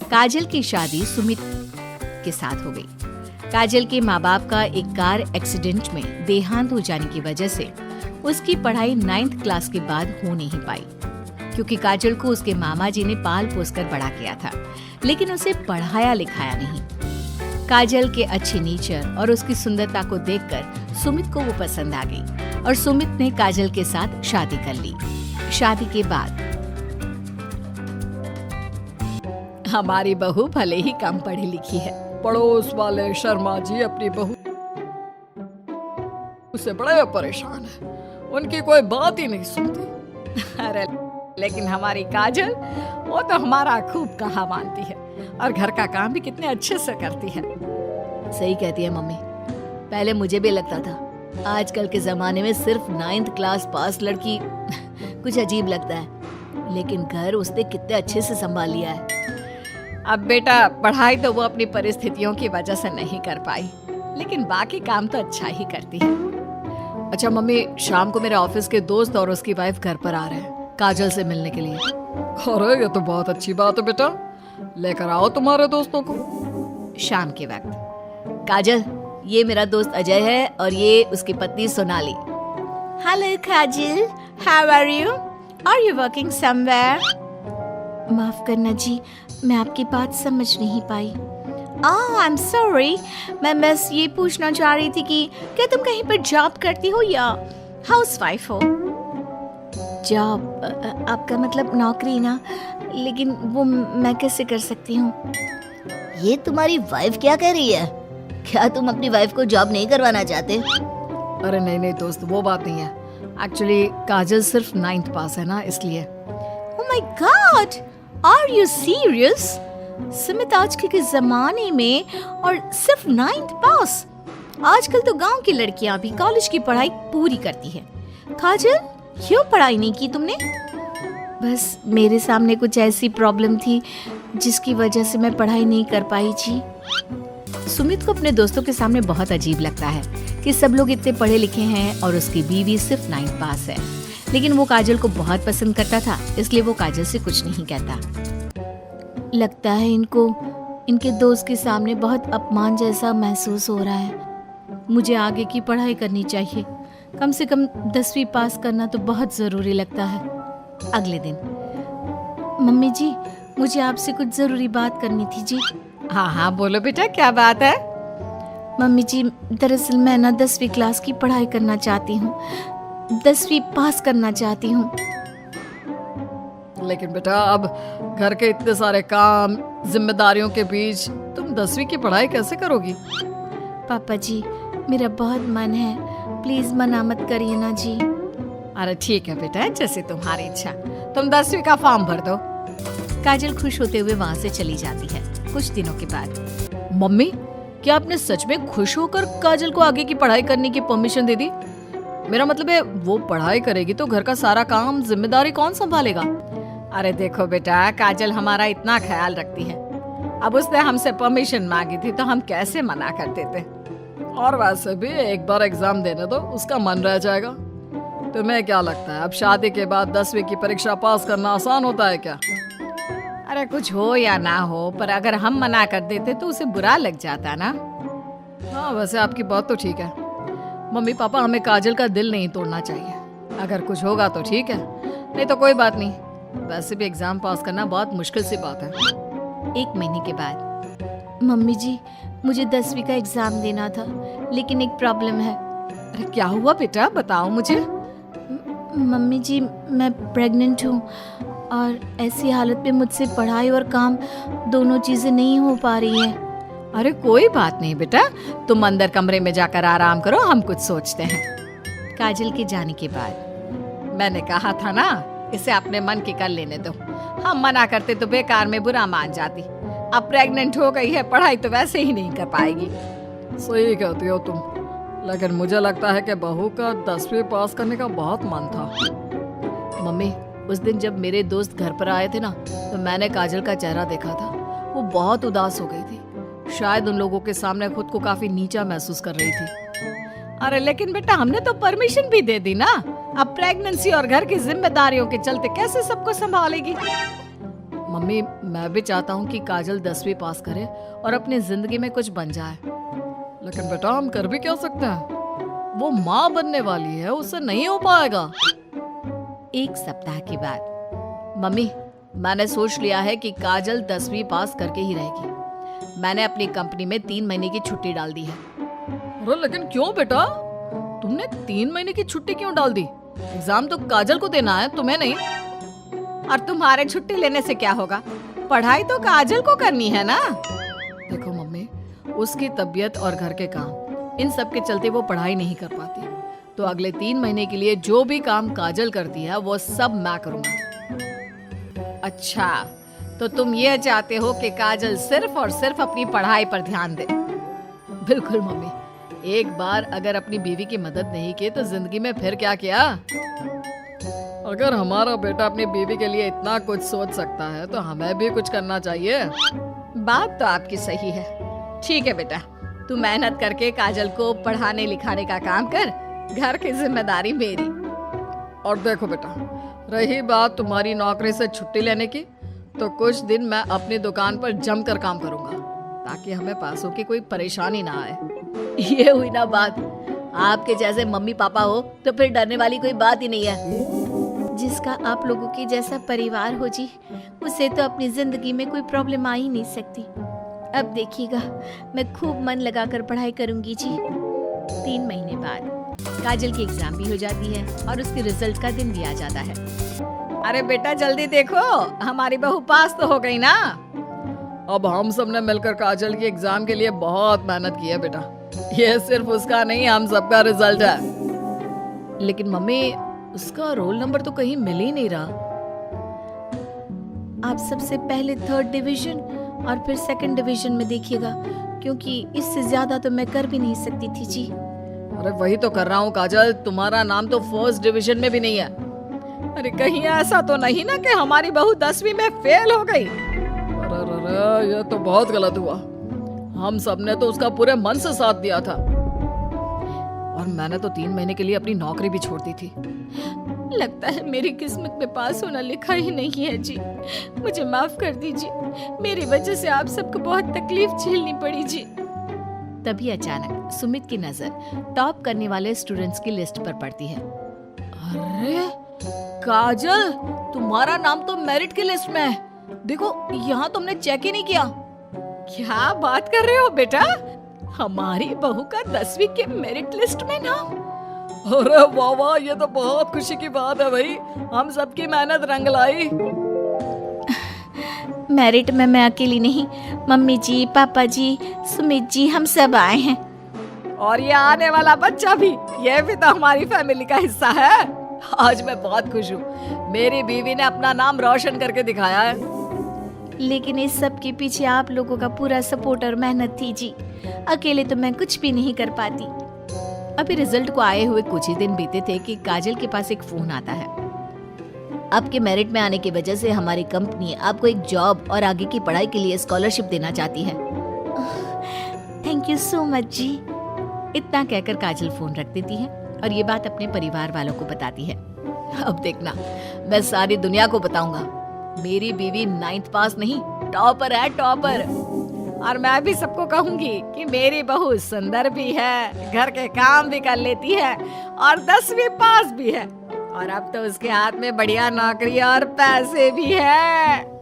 काजल की शादी सुमित के साथ हो गई। काजल के माँ बाप का एक कार एक्सीडेंट में देहांत हो जाने की वजह से उसकी पढ़ाई 9th क्लास के बाद हो नहीं पाई, क्योंकि काजल को उसके मामा जी ने पाल पोस कर बड़ा किया था, लेकिन उसे पढ़ाया लिखाया नहीं। काजल के अच्छे नेचर और उसकी सुंदरता को देखकर सुमित को वो पसंद आ गई और सुमित ने काजल के साथ शादी कर ली। शादी के बाद हमारी बहू भले ही कम पढ़ी लिखी है, पड़ोस वाले शर्मा जी अपनी बहू से बड़े परेशान है, उनकी कोई बात ही नहीं सुनती। अरे लेकिन हमारी काजल वो तो हमारा खूब कहा मानती है और घर का काम भी कितने अच्छे से करती है। सही कहती है मम्मी। पहले मुझे भी लगता था आजकल के जमाने में सिर्फ 9th क्लास पास लड़की कुछ अजीब लगता है, लेकिन घर उसने कितने अच्छे से संभाल लिया है। अब बेटा पढ़ाई तो वो अपनी परिस्थितियों की वजह से नहीं कर पाई, लेकिन बाकी काम तो अच्छा ही करती है। अच्छा मम्मी, शाम को मेरे ऑफिस के दोस्त और उसकी वाइफ घर पर आ रहे हैं काजल से मिलने के लिए। अरे ये तो बहुत अच्छी बात है बेटा, लेकर आओ तुम्हारे दोस्तों को। शाम के वक्त काजल, ये मेरा दोस्त अजय है और ये उसकी पत्नी Sonali. Hello Kajal, how are you? Are you working somewhere? माफ करना जी, मैं आपकी बात समझ नहीं पाई। आई एम सॉरी, मैं बस ये पूछना चाह रही थी कि क्या तुम कहीं पर जॉब करती हो या हाउसवाइफ हो? जॉब आपका मतलब नौकरी ना, लेकिन वो मैं कैसे कर सकती हूँ? ये तुम्हारी वाइफ क्या कह रही है? क्या तुम अपनी वाइफ को जॉब नहीं करवाना चाहते? अरे नहीं दोस्त, वो बात नहीं है। एक्चुअली काजल सिर्फ 9th पास है ना, इसलिए। Oh my god, are you serious? Sumit आजकल के जमाने में और सिर्फ 9th पास? आजकल तो गांव की लड़कियां भी कॉलेज की पढ़ाई पूरी करती है। काजल, क्यों पढ़ाई नहीं की तुमने? बस मेरे सामने कुछ ऐसी प्रॉब्लम थी जिसकी वजह से मैं पढ़ाई नहीं कर पाई जी। सुमित को अपने दोस्तों के सामने बहुत अजीब लगता है कि सब लोग इतने पढ़े लिखे हैं और उसकी बीवी सिर्फ 9th पास है, लेकिन वो काजल को बहुत पसंद करता था, इसलिए वो काजल से कुछ नहीं कहता। लगता है इनको इनके दोस्त के सामने बहुत अपमान जैसा महसूस हो रहा है। मुझे आगे की पढ़ाई करनी चाहिए, कम से कम 10वीं पास करना तो बहुत जरूरी लगता है। अगले दिन, मम्मी जी मुझे आपसे कुछ जरूरी बात करनी थी जी। हाँ बोलो बेटा, क्या बात है? मम्मी जी, दरअसल मैं ना 10वीं क्लास की पढ़ाई करना चाहती हूँ, 10वीं पास करना चाहती हूँ। लेकिन बेटा अब घर के इतने सारे काम जिम्मेदारियों के बीच तुम 10वीं की पढ़ाई कैसे करोगी? पापा जी, मेरा बहुत मन है, प्लीज मना मत करिए ना जी। अरे ठीक है बेटा, जैसे तुम्हारी इच्छा, तुम 10वीं का फॉर्म भर दो। काजल खुश होते हुए वहाँ से चली जाती है। कुछ दिनों के बाद, मम्मी, क्या आपने सच में खुश होकर काजल को आगे की पढ़ाई करने की परमिशन दे दी? मेरा मतलब है वो पढ़ाई करेगी तो घर का सारा काम जिम्मेदारी कौन संभालेगा? अरे देखो बेटा, काजल हमारा इतना ख्याल रखती है, अब उसने हमसे परमिशन मांगी थी तो हम कैसे मना कर देते। और वैसे भी एक बार एग्जाम देने दो, उसका मन रह जाएगा। तुम्हें क्या लगता है अब शादी के बाद 10वीं की परीक्षा पास करना आसान होता है क्या? अरे कुछ हो या ना हो, पर अगर हम मना कर देते तो उसे बुरा लग जाता ना। हाँ वैसे आपकी बात तो ठीक है। मम्मी पापा, हमें काजल का दिल नहीं तोड़ना चाहिए। अगर कुछ होगा तो ठीक है, नहीं तो कोई बात नहीं। वैसे भी एग्जाम पास करना बहुत मुश्किल सी बात है। 1 महीने के बाद, मम्मी जी मुझे 10वीं का एग्जाम देना था, लेकिन एक प्रॉब्लम है। अरे क्या हुआ बेटा, बताओ मुझे। मम्मी जी, मैं प्रेग्नेंट हूँ और ऐसी हालत में मुझसे पढ़ाई और काम दोनों चीजें नहीं हो पा रही है। अरे कोई बात नहीं बेटा, तुम अंदर कमरे में जाकर आराम करो, हम कुछ सोचते हैं। काजल के जाने के बाद, मैंने कहा था ना इसे अपने मन की कर लेने दो, हम मना करते तो बेकार में बुरा मान जाती। अब प्रेग्नेंट हो गई है, पढ़ाई तो वैसे ही नहीं कर पाएगी। सही कहती हो तुम, लेकिन मुझे लगता है कि बहू का 10वीं पास करने का बहुत मन था। मम्मी, उस दिन जब मेरे दोस्त घर पर आए थे ना, तो मैंने काजल का चेहरा देखा था। वो बहुत उदास हो गई थी, शायद उन लोगों के सामने खुद को काफी नीचा महसूस कर रही थी। अरे लेकिन बेटा, हमने तो परमिशन भी दे दी ना, अब प्रेगनेंसी और घर की जिम्मेदारियों के चलते कैसे सबको संभालेगी? मम्मी मैं भी चाहता हूँ कि काजल 10वीं पास करे और अपनी जिंदगी में कुछ बन जाए, लेकिन बेटा हम कर भी क्या सकते हैं, वो माँ बनने वाली है, उससे नहीं हो पाएगा। 1 सप्ताह के बाद। मम्मी मैंने सोच लिया है कि काजल 10वीं पास करके ही रहेगी। मैंने अपनी कंपनी में 3 महीने की छुट्टी डाल दी है। अरे लेकिन क्यों बेटा, तुमने 3 महीने की छुट्टी क्यों डाल दी? एग्जाम तो काजल को देना है, तुम्हें नहीं। और तुम्हारे छुट्टी लेने से क्या होगा, पढ़ाई तो काजल को करनी है ना। देखो मम्मी, उसकी तबीयत और घर के काम इन सब के चलते वो पढ़ाई नहीं कर पाती, तो अगले 3 महीने के लिए जो भी काम काजल करती है वो सब मैं करूँगा। अच्छा, तो तुम ये चाहते हो कि काजल सिर्फ और सिर्फ अपनी पढ़ाई पर ध्यान दे। बिल्कुल मम्मी, एक बार अगर अपनी बीवी की मदद नहीं की तो जिंदगी में फिर क्या किया। अगर हमारा बेटा अपनी बीवी के लिए इतना कुछ सोच सकता है तो हमें भी कुछ करना चाहिए। बात तो आपकी सही है। ठीक है बेटा, तू मेहनत करके काजल को पढ़ाने लिखाने का काम कर, घर की जिम्मेदारी मेरी। और देखो बेटा, रही बात तुम्हारी नौकरी से छुट्टी लेने की, तो कुछ दिन मैं अपनी दुकान पर जमकर काम करूंगा ताकि हमें पैसों की कोई परेशानी ना आए। ये हुई ना बात, आपके जैसे मम्मी पापा हो तो फिर डरने वाली कोई बात ही नहीं है। जिसका आप लोगों के जैसा परिवार हो जी, उसे तो अपनी जिंदगी में कोई प्रॉब्लम आ ही नहीं सकती। अब देखिएगा, मैं खूब मन लगाकर पढ़ाई करूंगी जी। 3 महीने बाद काजल की एग्जाम भी हो जाती है और उसके रिजल्ट का दिन भी आ जाता है। अरे बेटा जल्दी देखो, हमारी बहू पास तो हो गई ना। अब हम सब ने मिलकर काजल की एग्जाम के लिए बहुत मेहनत की है बेटा, ये सिर्फ उसका नहीं हम सबका रिजल्ट है। लेकिन मम्मी, उसका रोल नंबर तो कहीं मिल ही नहीं रहा। आप सबसे पहले 3rd डिवीजन और फिर 2nd डिवीजन में देखिएगा, क्योंकि इससे ज्यादा तो मैं कर भी नहीं सकती थी जी। अरे वही तो कर रहा हूँ काजल, तुम्हारा नाम तो 1st डिवीजन में भी नहीं है। अरे कहीं ऐसा तो नहीं ना कि हमारी बहू 10वीं में फेल हो गई। अरे ये तो बहुत गलत हुआ। हम सब ने तो उसका पूरे मन से साथ दिया था, और मैंने तो 3 महीने के लिए अपनी नौकरी भी छोड़ दी थी। लगता है मेरी किस्मत में पास होना लिखा ही नहीं है जी। मुझे माफ कर दीजिए, मेरी वजह से आप सबको बहुत तकलीफ झेलनी पड़ी जी। तभी अचानक सुमित की नजर टॉप करने वाले स्टूडेंट्स की लिस्ट पर पड़ती है। अरे काजल, तुम्हारा नाम तो मेरिट की लिस्ट में है। देखो, यहाँ तुमने चेक ही नहीं किया। क्या बात कर रहे हो बेटा, हमारी बहू का 10वीं के मेरिट लिस्ट में नाम। अरे वाह वाह, ये तो बहुत खुशी की बात है भाई, हम सबकी मेहनत रंग लाई। मेरिट में मैं अकेली नहीं, मम्मी जी, पापा जी, सुमित जी, हम सब आए हैं। और ये आने वाला बच्चा भी, ये भी तो हमारी फैमिली का हिस्सा है। आज मैं बहुत खुश हूँ, मेरी बीवी ने अपना नाम रोशन करके दिखाया है। लेकिन इस सब के पीछे आप लोगों का पूरा सपोर्ट और मेहनत थी जी। अकेले तो मैं कुछ भी नहीं कर पाती। अभी रिजल्ट को आए हुए कुछ ही दिन बीते थे कि काजल के पास एक फोन आता है। आपके मेरिट में आने की वजह से हमारी कंपनी आपको एक जॉब और आगे की पढ़ाई के लिए स्कॉलरशिप देना चाहती है। थैंक यू सो मच जी। इतना कहकर काजल फोन रख देती है और ये बात अपने परिवार वालों को बताती है। अब देखना, मैं सारी दुनिया को बताऊंगा, मेरी बीवी 9th पास नहीं, टॉपर है, टॉपर। और मैं भी सबको कहूंगी कि मेरी बहू सुंदर भी है, घर के काम भी कर लेती है और 10वीं पास भी है, और अब तो उसके हाथ में बढ़िया नौकरी और पैसे भी है।